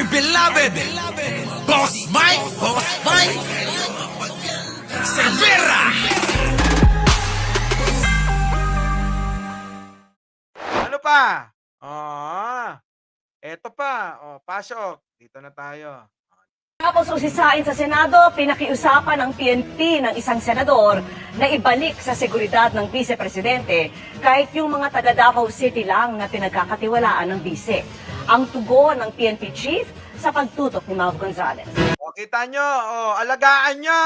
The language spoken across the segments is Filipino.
beloved Boss Mike Cervera. Ano pa? Eto pa. Pasok. Dito na tayo. Tapos usisain sa Senado, pinakiusapan ng PNP ng isang senador na ibalik sa seguridad ng vice-presidente kahit yung mga taga Davao City lang na pinagkakatiwalaan ng vice. Ang tugon ng PNP chief sa pagtutok ni Mav Gonzales. Kita nyo. Alagaan nyo.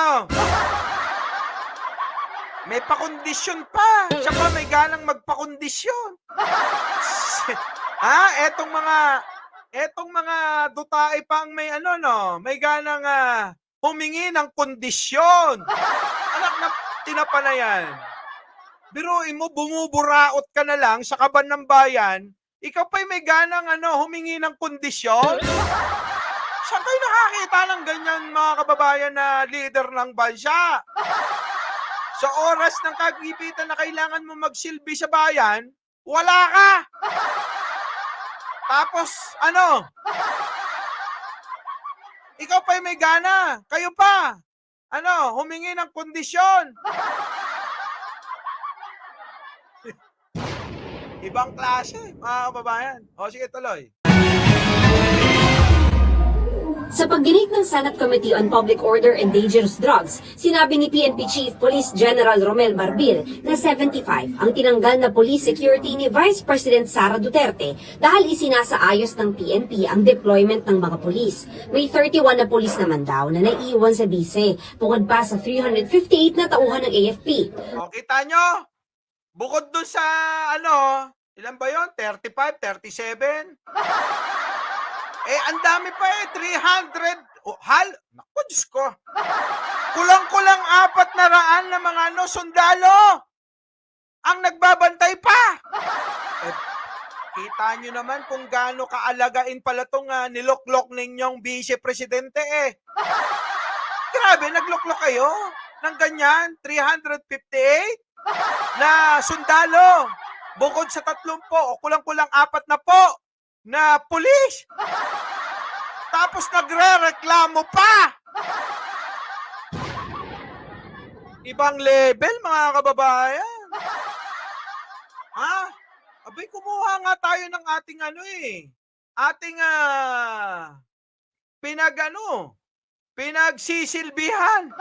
May pakondisyon pa. Siya pa may ganang magpakondisyon. Etong mga dutae pang may may ganang humingi ng kondisyon. Anak na tinapa na yan. Biruin mo, bumuburaot ka na lang sa kaban ng bayan, ikaw pa'y may ganang humingi ng kondisyon? Saan kayo nakakita ng ganyan mga kababayan na leader ng bansa? Sa oras ng kagipitan na kailangan mo magsilbi sa bayan, wala ka! Tapos, ikaw pa'y may gana. Kayo pa. Humingi ng kondisyon. Ibang klase, mga kababayan. Sige, tuloy. Sa pagdinig ng Senate Committee on Public Order and Dangerous Drugs, sinabi ni PNP Chief Police General Romel Marbil na 75 ang tinanggal na police security ni Vice President Sara Duterte dahil isinasaayos ng PNP ang deployment ng mga pulis. May 31 na pulis naman daw na naiiwan sa bise, bukod pa sa 358 na tauhan ng AFP. Kita nyo? Bukod dun sa ilan ba yun? 35, 37? Ang dami pa 300. Naku, Diyos ko. Kulang-kulang 400 na mga sundalo ang nagbabantay pa. Kita nyo naman kung gaano kaalagain pala itong niloklok ninyong vice-presidente Grabe, nagloklok kayo ng ganyan, 358 na sundalo. Bukod sa 30 o kulang-kulang 4 na po na pulis. Tapos nagre-reklamo pa. Ibang level, mga kababayan. Abay, kumuha nga tayo ng ating pinagsisilbihan.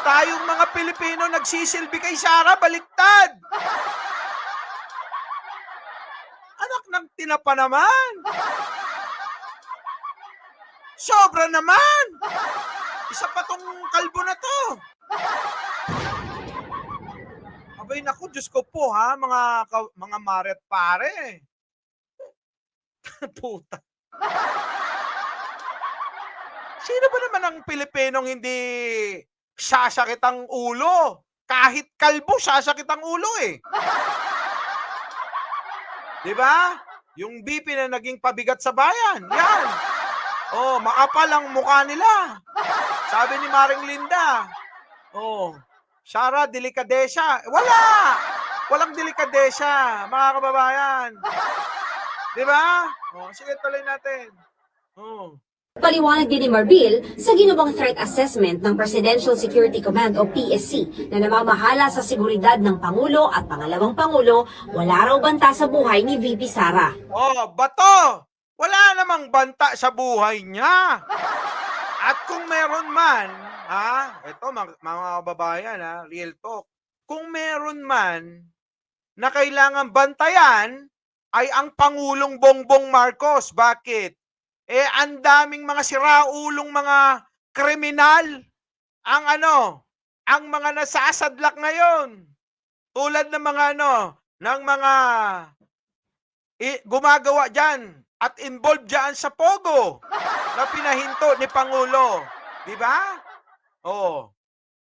Tayong mga Pilipino nagsisilbi kay Sara, baliktad. Anak ng tinapa naman. Sobra naman. Isa pa tong kalbo na to. Abay naku, Diyos ko po mga mare at pare. Puta. Sino ba naman ang Pilipinong hindi sasakit ang ulo? Kahit kalbo, sasakit ang ulo Diba? Yung BP na naging pabigat sa bayan. Yan. Makapal ang mukha nila. Sabi ni Maring Linda. Sara, delikadesa. Walang delikadesa, mga kababayan. Diba? Sige, tuloy natin. Paliwanag din ni Marbil sa ginawang threat assessment ng Presidential Security Command o PSC na namamahala sa seguridad ng Pangulo at Pangalawang Pangulo, wala raw banta sa buhay ni VP Sara. Bato! Wala namang banta sa buhay niya. At kung meron man, ito mga kababayan, real talk. Kung meron man na kailangan bantayan, ay ang Pangulong Bongbong Marcos. Bakit? Ang daming mga siraulong mga kriminal ang mga nasasadlak ngayon. Tulad ng mga ng mga gumagawa diyan at involved diyan sa Pogo na pinahinto ni Pangulo. Di ba?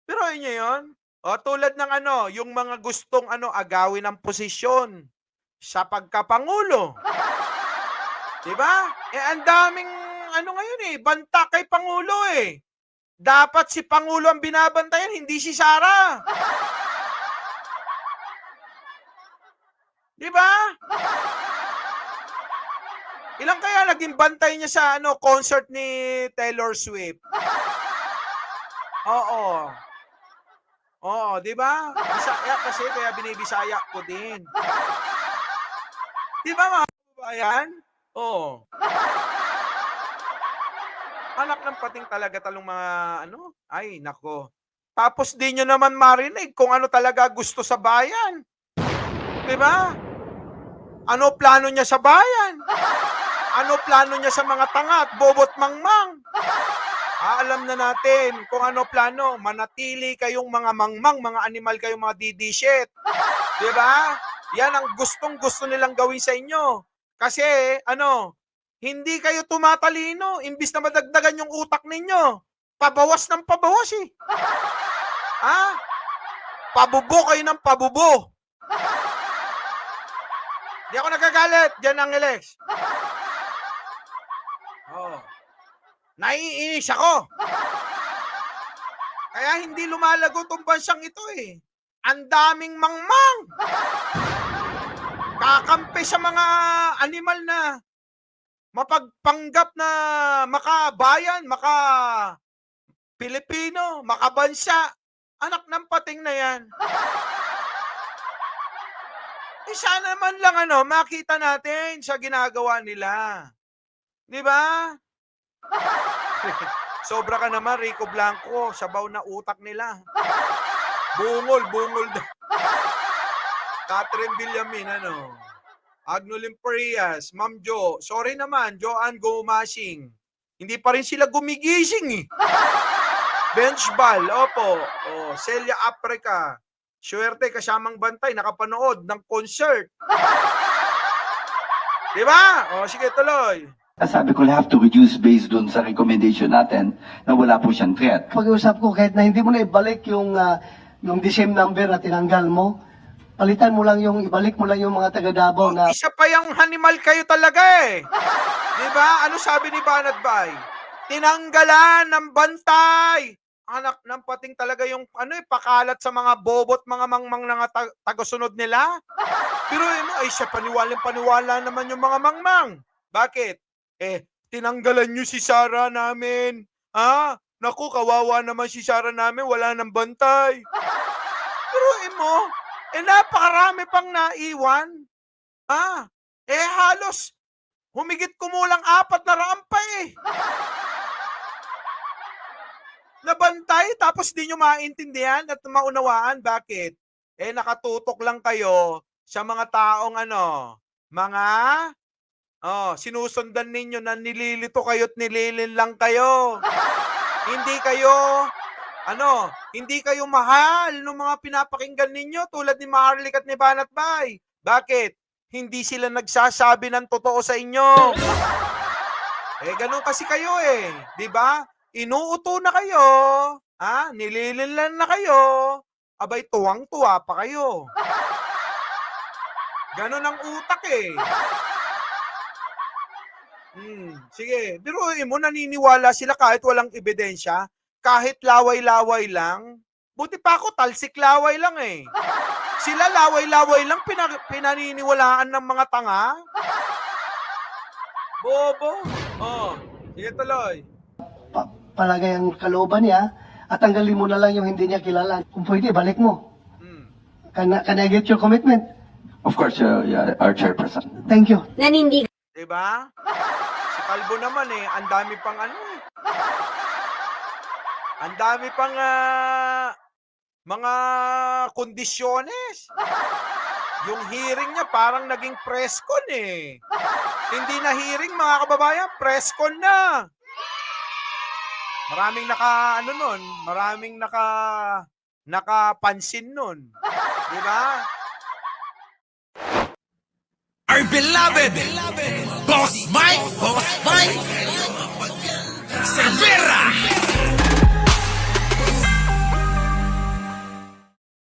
Pero inyo 'yon. Tulad ng yung mga gustong agawin ng posisyon sa pagkapangulo. Diba? Ang daming ngayon banta kay Pangulo Dapat si Pangulo ang binabantayan, hindi si Sara. Diba? Ilang kaya naging bantay niya sa concert ni Taylor Swift? Oo. Oo, 'di ba? Bisaya kasi kaya binibisaya ko din. 'Di ba mga kababayan? Oo. Anak ng pating talaga talong mga ay nako. Tapos di nyo naman marinig kung ano talaga gusto sa bayan. 'Di ba? Ano plano niya sa bayan? Ano plano niya sa mga tanga at bobot mangmang? Alam na natin kung ano plano. Manatili kayong mga mangmang, mga animal kayong mga didisyet. 'Di ba? Yan ang gustong-gusto nilang gawin sa inyo. Kasi hindi kayo tumatalino. Imbis na madagdagan yung utak ninyo, pabawas ng pabawas eh. Ha? Pabubo kayo ng pabubo. Di ako nagagalit, Jan Angeles. Oh. Naiinis ako. Kaya hindi lumalago tong bansang ito eh. Ang daming mangmang. Kakampi sa mga animal na mapagpanggap na makabayan, Pilipino, makabansa. Anak ng pating na yan. Sana man lang makita natin sa ginagawa nila. 'Di ba? Sobra ka naman, Rico Blanco, sabaw na utak nila. Bungol daw. Catherine Villamin, Agno Limperias, Ma'am Jo. Sorry naman, Joanne Gumasing. Hindi pa rin sila gumigising eh. Benchball, opo. Celia Africa. Swerte kasamang bantay, nakapanood ng concert. Di ba? Sige, tuloy. Sabi ko, have to reduce based dun sa recommendation natin na wala po siyang threat. Pag-iusap ko, kahit na hindi mo na ibalik yung the same number na tinanggal mo, palitan mo lang ibalik mo lang yung mga taga Davao na... Isa pa yung animal kayo talaga eh. Di ba? Ano sabi ni Banat Bay? Tinanggalan ng bantay. Anak ng pating talaga yung pakalat sa mga bobot, mga mangmang na tagosunod nila. Pero siya paniwala naman yung mga mangmang. Bakit? Tinanggalan nyo si Sara namin. Naku, kawawa naman si Sara namin, wala nang bantay. Pero napakarami pang naiwan. Halos humigit kumulang 400 pa eh. Nabantay, tapos di nyo maintindihan at maunawaan. Bakit? Nakatutok lang kayo sa mga taong sinusundan ninyo na nililito kayo at nililin lang kayo. Hindi kayo mahal ng mga pinapakinggan ninyo tulad ni Marlic at ni Banat Bay. Bakit? Hindi sila nagsasabi ng totoo sa inyo. Ganun kasi kayo eh. Di ba? Inuuto na kayo. Nililinlan na kayo. Abay, tuwang-tuwa pa kayo. Ganun ang utak eh. Sige, biruin mo, naniniwala sila kahit walang ebidensya, kahit laway-laway lang. Buti pa ako, talsik laway lang eh. Sila laway-laway lang, pinaniniwalaan ng mga tanga. Bobo. Sige, tuloy. Palagay ang kalooban niya at tanggalin mo na lang yung hindi niya kilala. Kung pwede, balik mo. Can I get your commitment? Of course, our chairperson. Thank you. Nanindig Diba? Si Kalbo naman ang dami pang ang dami pang mga kondisyones. Yung hearing niya parang naging press-con eh. Hindi na hearing mga kababayan, press-con na. Maraming maraming nakapansin nun. Diba? Our beloved Boss Mike Cervera.